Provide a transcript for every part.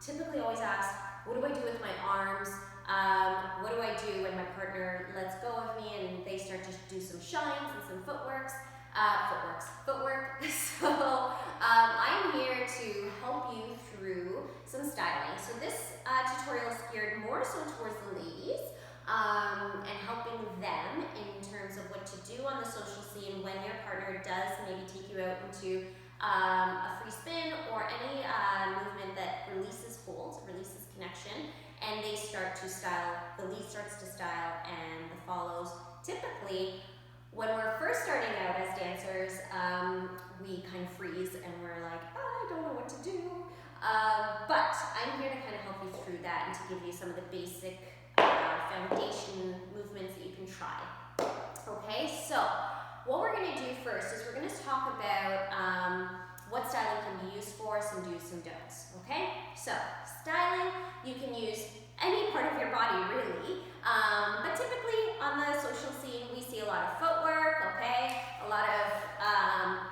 typically always ask, what do I do with my arms? What do I do when my partner lets go of me and they start to do some shines and some footwork. So I'm here to help you through some styling. So this tutorial is geared more so towards the ladies and helping them in terms of what to do on the social scene when your partner does maybe take you out into a free spin or any movement that releases hold, releases connection, and they start to style, the lead starts to style and the follows. Typically, when we're first starting out as dancers, we kind of freeze and we're like, I don't know what to do. But I'm here to kind of help you through that and to give you some of the basic foundation movements that you can try. Okay, so what we're going to do first is we're going to talk about what styling can be used for, some do's, some don'ts. Okay, so styling, you can use any part of your body really, but typically on the social scene we see a lot of footwork, okay, a lot of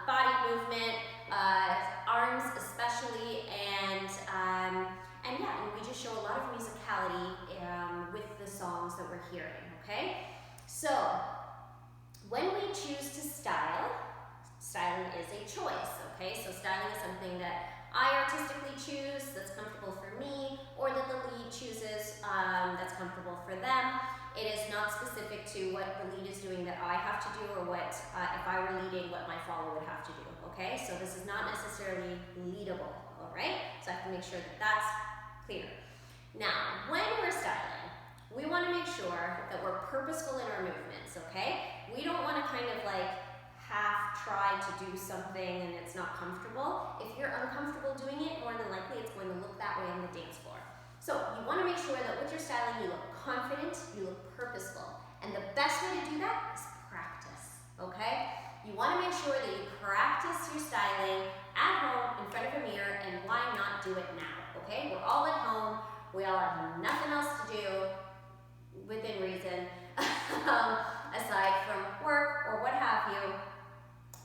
body movement, arms especially, and yeah, and we just show a lot of musicality with the songs that we're hearing. Okay, so when we choose to style, styling is a choice. Okay, so styling is something that I artistically choose that's comfortable for me, or that the lead chooses that's comfortable for them. It is not specific to what the lead is doing that I have to do, or what, if I were leading, what my follower would have to do. Okay, so this is not necessarily leadable. All right, so I have to make sure that that's clear. Now, when we're styling, we want to make sure that we're purposeful in our movements. Okay, we don't want to kind of like half try to do something and it's not comfortable. If you're uncomfortable doing it, more than likely it's going to look that way on the dance floor. So you want to make sure that with your styling you look confident, you look purposeful. And the best way to do that is practice, okay? You want to make sure that you practice your styling at home in front of a mirror, and why not do it now, okay? We're all at home, we all have nothing else to do, within reason, aside from work or what have you.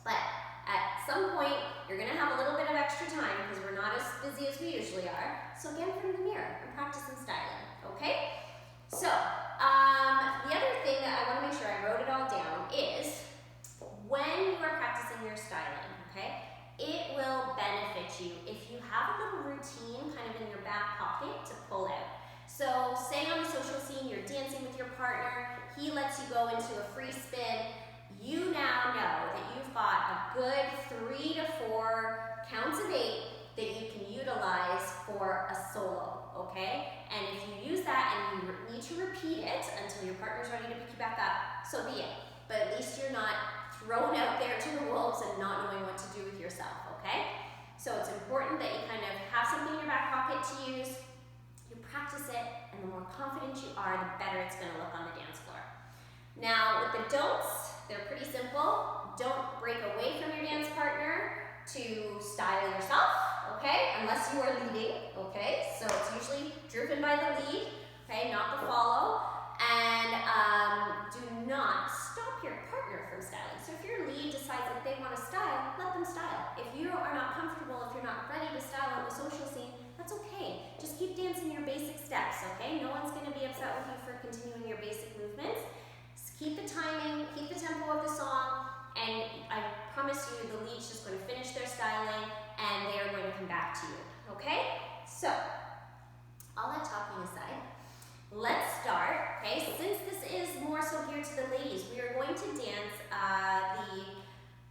But at some point, you're going to have a little bit of extra time because we're not as busy as we usually are. So get in front of the mirror and practice some styling, okay? So the other thing that I want to make sure I wrote it all down is when you are practicing your styling, okay, it will benefit you if you have a little routine kind of in your back pocket to pull out. So say on the social scene, you're dancing with your partner, he lets you go into a free spin. You now know that you've got a good 3 to 4 counts of 8 that you can utilize for a solo, okay? And if you use that and you need to repeat it until your partner's ready to pick you back up, so be it. But at least you're not thrown out there to the wolves and not knowing what to do with yourself, okay? So it's important that you kind of have something in your back pocket to use, you practice it, and the more confident you are, the better it's going to look on the dance floor. Now, with the don'ts, they're pretty simple. Don't break away from your dance partner to style yourself, okay? Unless you are leading, okay? So it's usually driven by the lead, okay, not the follow. And do not stop your partner from styling. So if your lead decides that they want to style, let them style. If you are not comfortable, if you're not ready to style on the social scene, that's okay. Just keep dancing your basic steps, okay? No one's going to be upset with you for continuing your basic movements. Keep the timing, keep the tempo of the song, and I promise you the lead's just going to finish their styling and they are going to come back to you, okay? So, all that talking aside, let's start, okay? Since this is more so geared to the ladies, we are going to dance the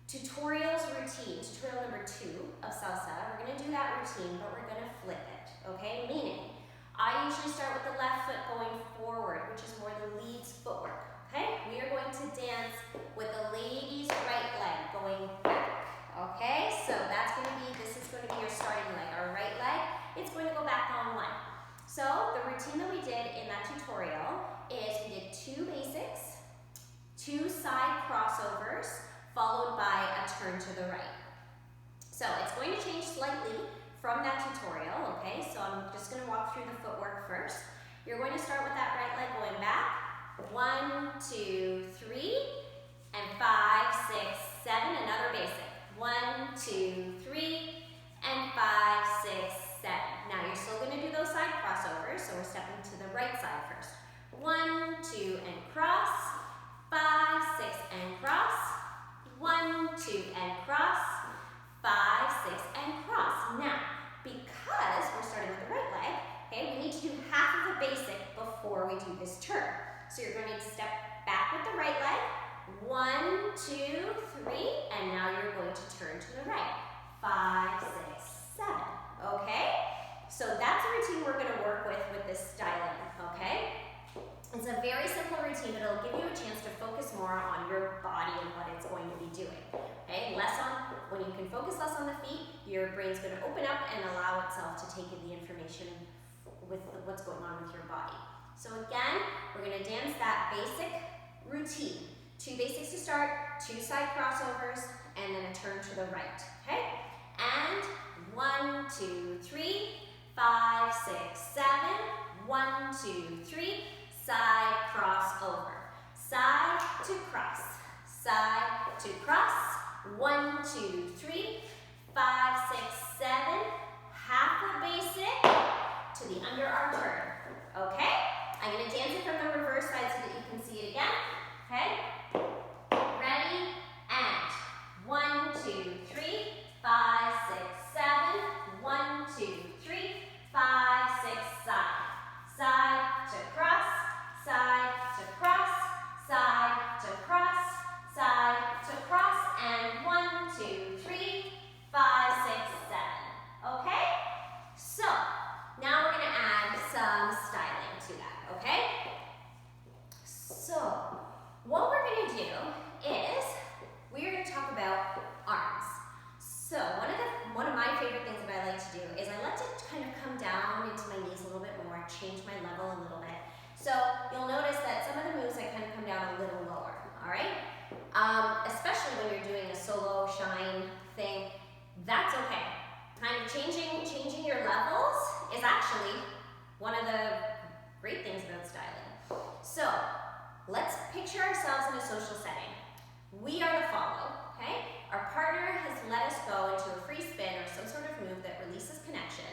tutorials routine, tutorial number 2 of salsa. We're going to do that routine, but we're going to flip it, okay? Meaning, I usually start with the left foot going forward, which is more the lead's footwork. Okay, we are going to dance with the lady's right leg going back. Okay, so that's going to be, this is going to be your starting leg. Our right leg, it's going to go back on 1. So the routine that we did in that tutorial is we did 2 basics, 2 side crossovers, followed by a turn to the right. So it's going to change slightly from that tutorial, okay? So I'm just going to walk through the footwork first. You're going to start with that right leg going back. 1, 2, 3, and 5, 6, 7, another basic. 1, 2, 3, and 5, 6, 7. Now you're still going to do 2, and cross, 5, 6, and cross. Now, because we're starting with the right leg, okay, we need to do half of the basic before we do this turn. So you're going to step back with the right leg, 1, 2, 3, and now you're going to turn to the right, 5, 6, 7, okay? So that's a routine we're going to work with this styling, okay? It's a very simple routine, but it'll give you a chance to focus more on your body and what it's going to be doing, okay? When you can focus less on the feet, your brain's going to open up and allow itself to take in the information with what's going on with your body. So again, we're going to dance that basic routine. 2 basics to start, 2 side crossovers, and then a turn to the right, okay? And 1, 2, 3, 5, 6, 7, 1, 2, 3, side cross over, side to cross, side to cross, 1, 2, 3, 5, 6, 7, half a basic to the underarm turn, okay? I'm going to dance it from the reverse side so that you can see it again, okay? Ready, and 1, 2, 3, 5, 6, 7, 1, 2, 3, 5, 6, side, side to cross, side to cross, side to cross, side to cross, and 1, 2, 3, 5, 6, 7, okay? So, now we're going to add some styling to that, okay? So, what we're going to do is we're going to talk about arms. So, one of my favorite things that I like to do is I like to kind of come down into my knees a little bit more, change my level a little bit. So, you'll notice that some of the moves I kind of come down a little lower, all right? Especially when you're doing a solo shine thing, that's okay. Kind of changing your levels is actually one of the great things about styling. So, let's picture ourselves in a social setting. We are the follow, okay? Our partner has let us go into a free spin or some sort of move that releases connection.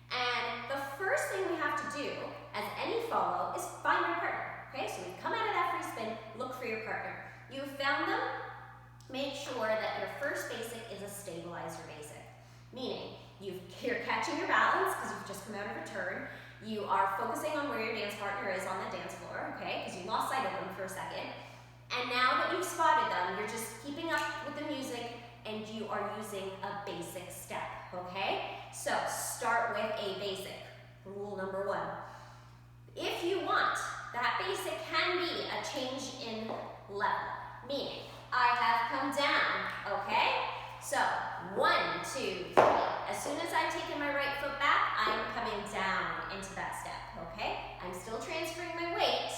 And the first thing we have to do as any follow is find your partner, okay? So we've come out of that free spin, look for your partner. You've found them, make sure that your first basic is a stabilizer basic. Meaning, you're catching your balance because you've just come out of a turn. You are focusing on where your dance partner is on the dance floor, okay? Because you lost sight of them for a second. And now that you've spotted them, you're just keeping up with the music and you are using a basic step, okay? So start with a basic. Rule number 1. If you want, that basic can be a change in level. Meaning, I have come down, okay? So, 1, 2, 3. As soon as I've taken my right foot back, I'm coming down into that step, okay? I'm still transferring my weight,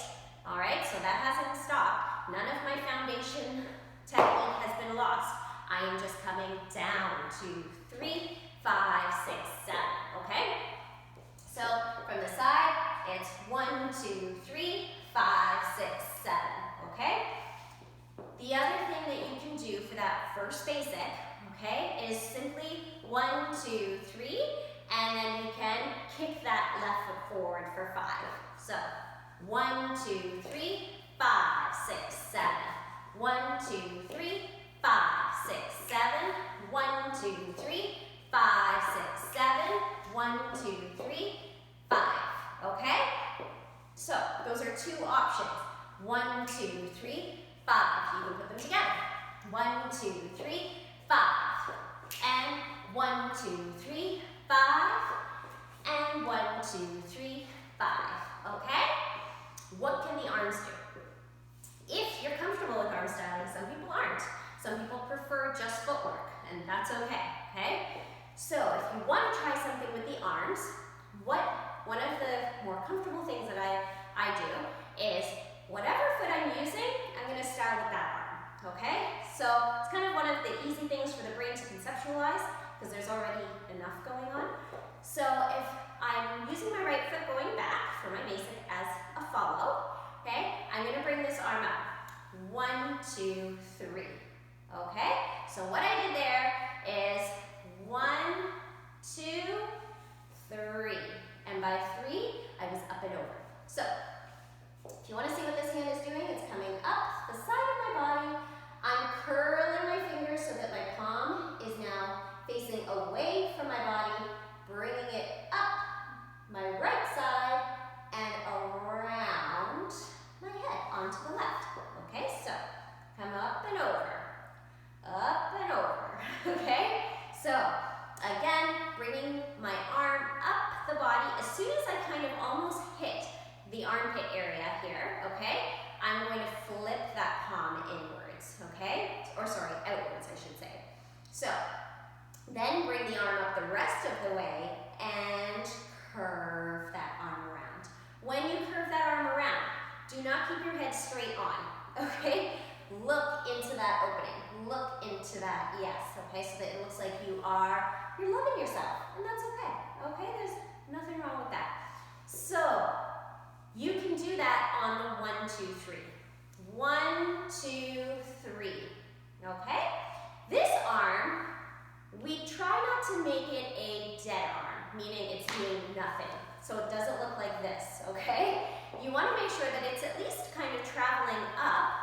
all right? So that hasn't stopped. None of my foundation technique has been lost. I am just coming down 2, 3, 5, 6, 7, okay? So, from the side, it's 1, 2, 3, 5, 6, 7, okay? The other thing that you can do for that first basic, okay, is simply 1, 2, 3, and then you can kick that left foot forward for 5. So 1, 2, 3, 5, 6, 7. 1, 2, 3, 5, 6, 7. 1, 2, 3, 5, 6, 7. 1, 2, 3, 5. Okay? So those are 2 options. 1, 2, 3, 5. You can put them together. 1, 2, 3, 5. And 1, 2, 3, 5. And 1, 2, 3, 5. Okay? What can the arms do? If you're comfortable with arm styling, some people aren't. Some people prefer just footwork, and that's okay, okay? So if you want to try something with the arms, one of the more comfortable things that I do is whatever foot I'm using, I'm going to style with that arm, okay? So it's kind of one of the easy things for the brain to conceptualize because there's already enough going on. So if I'm using my right foot going back for my basic as a follow, okay, I'm going to bring this arm up. 1, 2, 3. Okay? So what I did there is 1, 2, 3. And by 3, I was up and over. So, if you want to see what this hand is doing, it's coming up the side of my body. I'm curling my fingers so So again, bringing my arm up the body. As soon as I kind of almost hit the armpit area here, okay, I'm going to flip that palm inwards, okay? Or sorry, outwards, I should say. So then bring the arm up the rest of the way and curve that arm around. When you curve that arm around, do not keep your head straight on, okay? Look into that opening. Look into that, yes, okay? So that it looks like you're loving yourself, and that's okay, okay? There's nothing wrong with that. So you can do that on the 1, 2, 3. 1, 2, 3, okay? This arm, we try not to make it a dead arm, meaning it's doing nothing. So it doesn't look like this, okay? You want to make sure that it's at least kind of traveling up,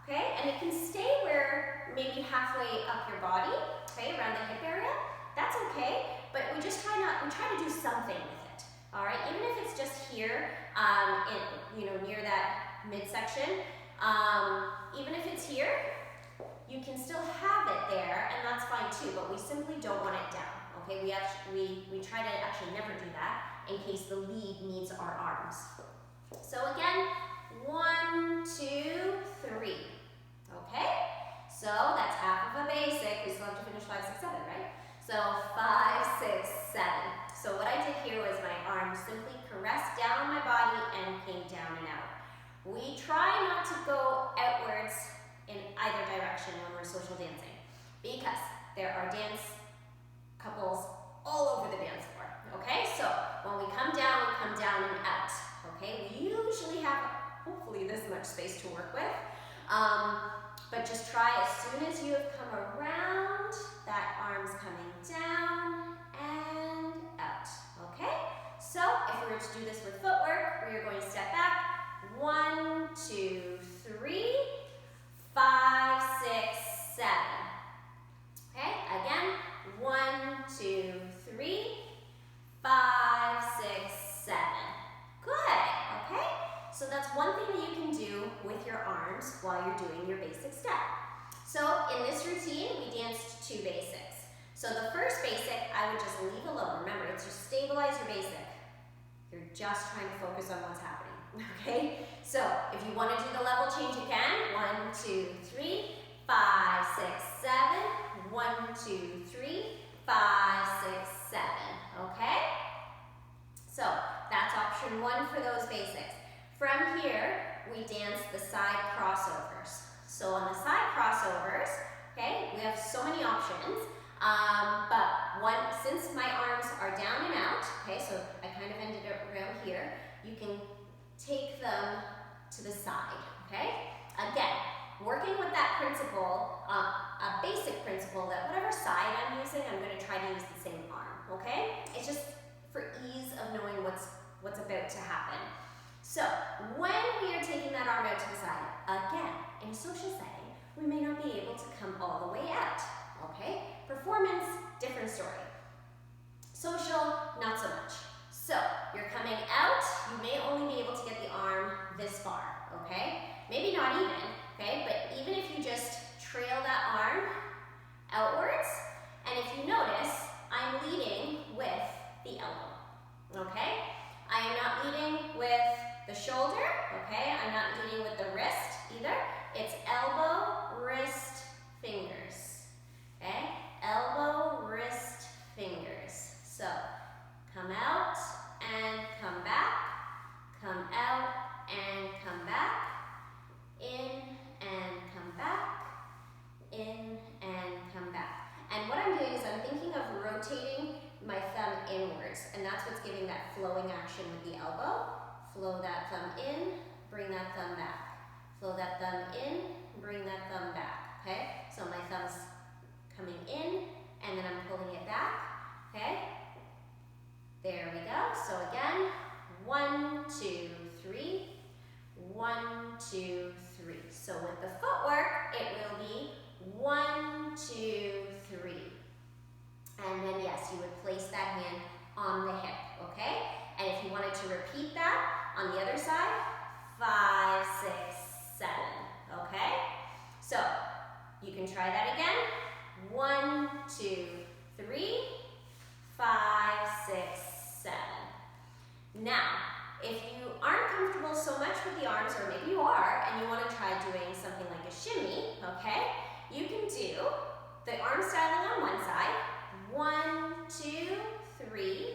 okay? And it can stay where maybe halfway up your body, okay, around the hip area. That's okay, but we try to do something with it, all right? Even if it's just here, near that midsection, even if it's here, you can still have it there, and that's fine too, but we simply don't want it down, okay? We try to actually never do that in case the lead needs our arms. So again, 1, 2, 3, okay? So that's half of a basic. We still have to finish 5, 6, 7, right? So 5, 6, 7. So what I did here was my arm simply caressed down my body and came down and out. We try not to go outwards in either direction when we're social dancing because there are dance couples all over the dance floor, okay? So when we come down and out, okay? We usually have, hopefully, this much space to work with, but just try as soon as you have come around, that arm's coming down and out, okay? So if we were to do this with footwork, we are going to step back, 1, 2, 3, 5, 6, 7. Okay, again, 1, 2, 3, 5, 6, 7. Good, okay? So that's one thing that you can do with your arms while you're doing your basic step. So in this routine, we danced 2 basics. So the first basic, I would just leave alone. Remember, it's to stabilize your basic. You're just trying to focus on what's happening, okay? So if you want to do the level change again, 1, 2, 3, 5, 6, 7, 1, 2, 3, 5, 6, 7, okay? So that's option 1 for those basics. From here, we dance the side crossovers. So on the side crossovers, okay, we have so many options, since my arms are down and out, okay, so I kind of ended it around here, you can take them to the side, okay? Again, working with that principle, a basic principle that whatever side I'm using, I'm going to try to use the same arm, okay? It's just for ease of knowing what's about to happen. So when we are taking that arm out to the side, again, in a social setting, we may not be able to come all the way out, okay? Performance, different story. Social, not so much. So you're coming out, you may only be able to get the arm this far, okay? Maybe not even, okay? But even if you just trail that arm outwards, and if you notice, I'm leading with the elbow, okay? I am not leading with the shoulder, okay? I'm not leading with the wrist either. It's elbow, wrist, fingers, okay? Elbow, wrist, fingers. So come out and come back, come out and come back, in and come back, in and come back. And what I'm doing is I'm thinking of rotating my thumb inwards, and that's what's giving that flowing action with the elbow. Flow that thumb in, bring that thumb back. Flow that thumb in, bring that thumb back, okay? So my thumb's coming in, and then I'm pulling it back, okay? There we go. So again, 1, 2, 3, 1, 2, 3. So with the footwork, it will be 1, 2, 3. And then yes, you would place that hand on the hip, okay? And if you wanted to repeat that on the other side, 5, 6, 7, okay? So you can try that again. 1, 2, 3, with the arms, or maybe you are, and you want to try doing something like a shimmy, okay? You can do the arm styling on one side. 1, 2, 3,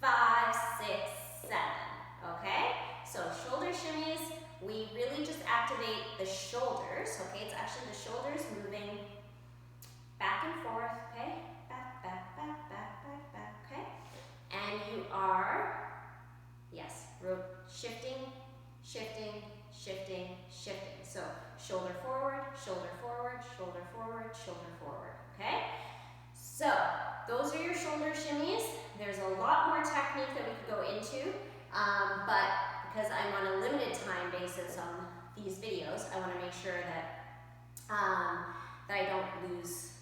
5, 6, 7, okay? So shoulder shimmies, we really just activate the shoulders, okay? It's actually the shoulders moving back and forth, okay? Back, back, back, back, back, back, okay? And you are, yes, shifting, shifting, shifting, shifting. So shoulder forward, shoulder forward, shoulder forward, shoulder forward, okay? So those are your shoulder shimmies. There's a lot more technique that we could go into, but because I'm on a limited time basis on these videos, I want to make sure that that I don't lose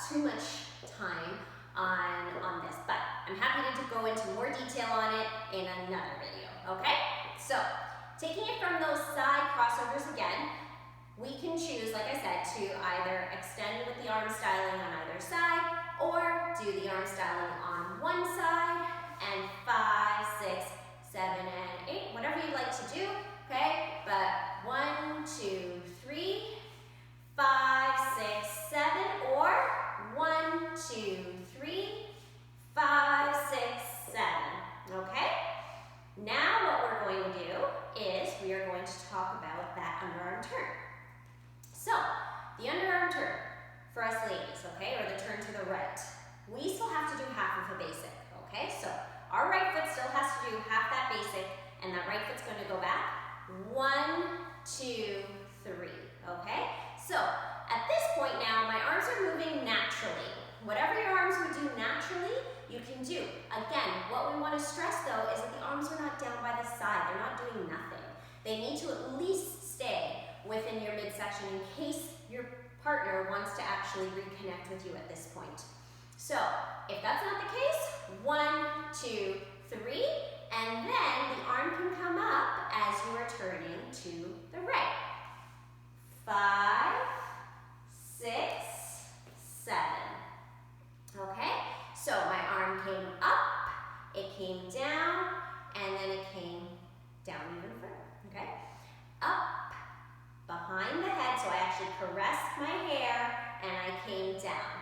too much time on this. But I'm happy to go into more detail on it in another video. Okay? So taking it from those side crossovers again, we can choose, like I said, to either extend with the arm styling on either side, or do the arm styling on one side, and 5, 6, 7, and 8, whatever you'd like to do, okay? But 1, 2, 3, 5, 6, 7, or 1, 2, 3, 5, 6, 7, okay? Now what we're going to do is we are going to talk about that underarm turn. So, the underarm turn for us ladies, okay, or the turn to the right, we still have to do half of a basic, okay? So, our right foot still has to do half that basic, and that right foot's going to go back. 1, 2, 3, okay? So, at this point now, my arms are moving naturally. Whatever your arms would do naturally, you can do. Again, what we want to stress though is that the arms are not down by the side. They're not doing nothing. They need to at least stay within your midsection in case your partner wants to actually reconnect with you at this point. So, if that's not the case, 1, 2, 3, and then the arm can come up as you are turning to the right. 5, 6, 7. Okay? So my arm came up, it came down, and then it came down even further. Okay? Up, behind the head, so I actually caressed my hair, and I came down.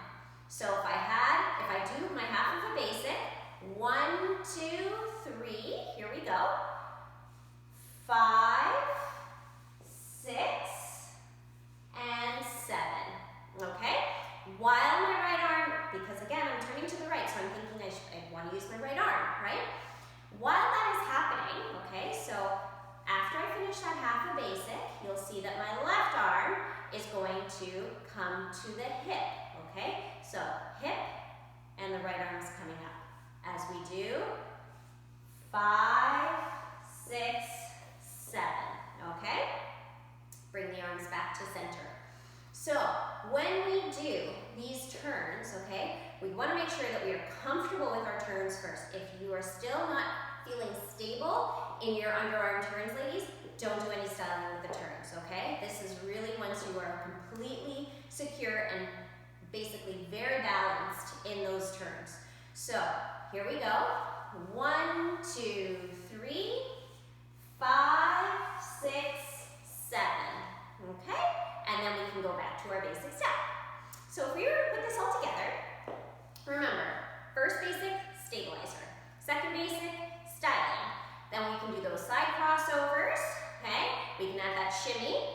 So if I do my half of a basic, 1, 2, 3, here we go. 5, 6, and 7. Okay? While my right arm, because again, I'm turning to the right, so I'm thinking I want to use my right arm, right? While that is happening, okay, so after I finish that half a basic, you'll see that my left arm is going to come to the hip, okay? So hip, and the right arm is coming up. As we do, 5, 6, 7, okay? Bring the arms back to center. So when we do these turns, okay, we want to make sure that we are comfortable with our turns first. If you are still not feeling stable in your underarm turns, ladies, don't do any styling with the turns, okay? This is really once you are completely secure and basically very balanced in those turns. So here we go. 1, 2, 3, 5, 6, 7, okay? And then we can go back to our basic step. So if we were to put this all together, remember, first basic, stabilizer. Second basic, styling. Then we can do those side crossovers, okay? We can add that shimmy,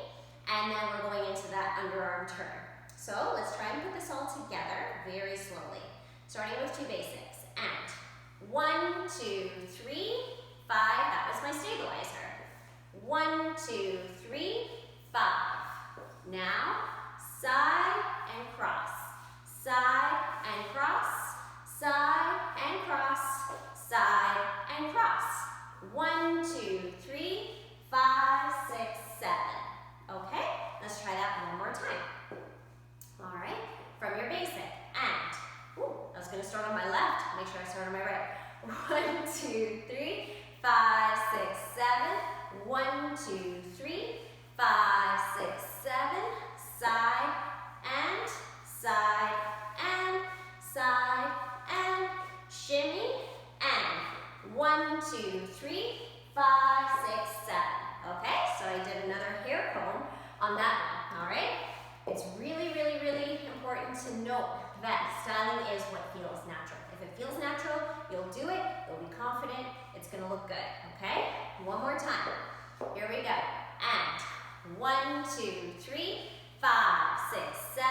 and then we're going into that underarm turn. So let's try and put this all together very slowly. Starting with 2 basics. And 1, 2, 3, 5, that was my stabilizer. 1, 2, 3, 5. Now, side and cross, side and cross, side and cross, side and cross. 1, 2, 3, 5, 6, 7. Okay, let's try that one more time. All right, from your basic. And, I was going to start on my left. Make sure I start on my right. 1, 2, 3, 5, 6, 7. 1, 2, 3, 5, 6, 7. Side and side and side and shimmy and 1, 2, 3, 5, 6, 7. on that one, all right? It's really, really, really important to note that styling is what feels natural. If it feels natural, you'll do it, you'll be confident, it's gonna look good, okay? One more time. Here we go. And 1, 2, 3, 5, 6, 7.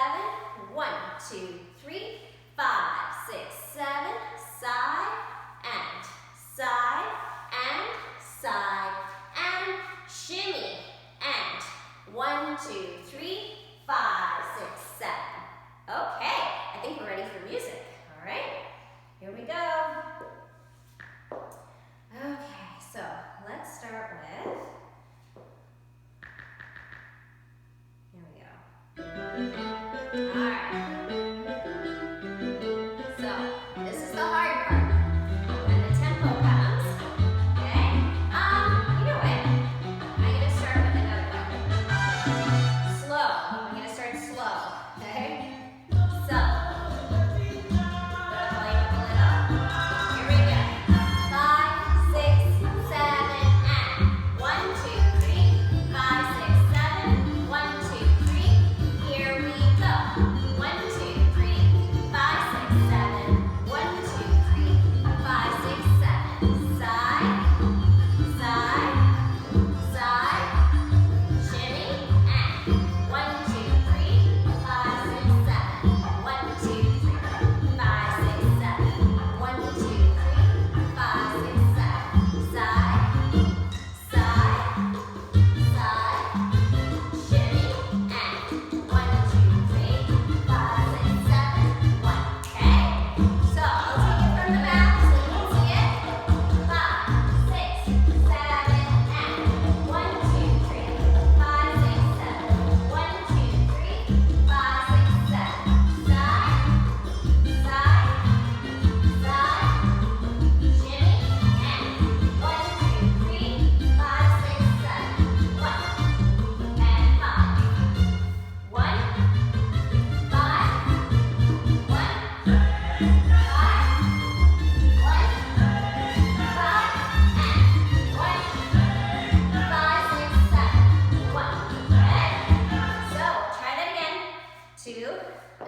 1, 2, 3, 5, 6, 7. Side and side and side and shimmy. And 1, 2, 3, 5, 6, 7. Okay, I think we're ready for music. All right, here we go. Okay, so let's start with, here we go. All right. So this is the hard part. When the tempo comes, okay? You know what? I'm gonna start with another one. Slow. I'm gonna start slow, okay? So, volume up a little. Here we go. 5, 6, 7, and 1, 2, 3, 5, 6, 7. 1, 2, 3. Here we go. 1, 2, 3, 5, 6, 7. 1, 2, 3, 5, 6, 7. Side, side, side, shimmy, and 1, 2, 3, 5, 6, 7. 1, 2, 3, 5, 6, 7. 1, 2, 3, 5, 6, 7. Side, side, side, shimmy, and 1, 2, 3, 5, 6, 7. 1. Okay. So I'll take it from the back so you can see it. 5, 6, 7, and 1, 2, 3, 5, 6, 7. 1, 2, 3, 5, 6, 7. Side, side, side, shimmy, and 1, 2, 3, 5, 6, 7. 1 and 5. 1, 5, 1, 5, 1, 5, and 1, 5, 6, 7. 1. Okay? So try that again to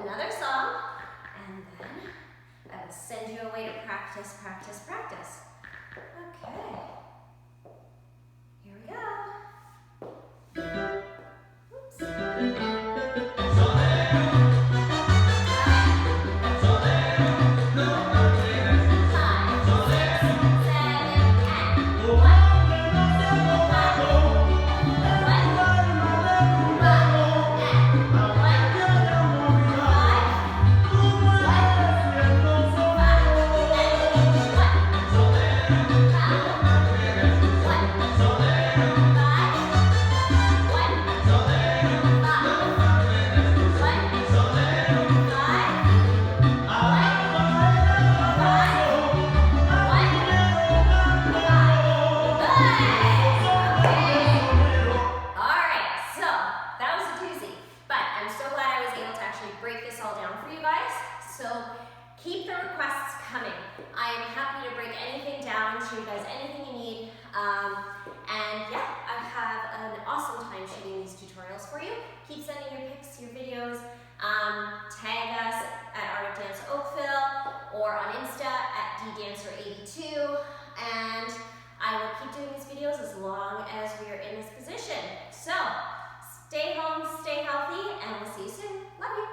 another song, and then I will send you away to practice, practice, practice. Okay. Here we go. Oops. Keep the requests coming. I am happy to break anything down, show you guys anything you need. And yeah, I have an awesome time shooting these tutorials for you. Keep sending your pics, your videos. Tag us at Art of Dance Oakville or on Insta at ddancer82. And I will keep doing these videos as long as we are in this position. So stay home, stay healthy, and we'll see you soon. Love you.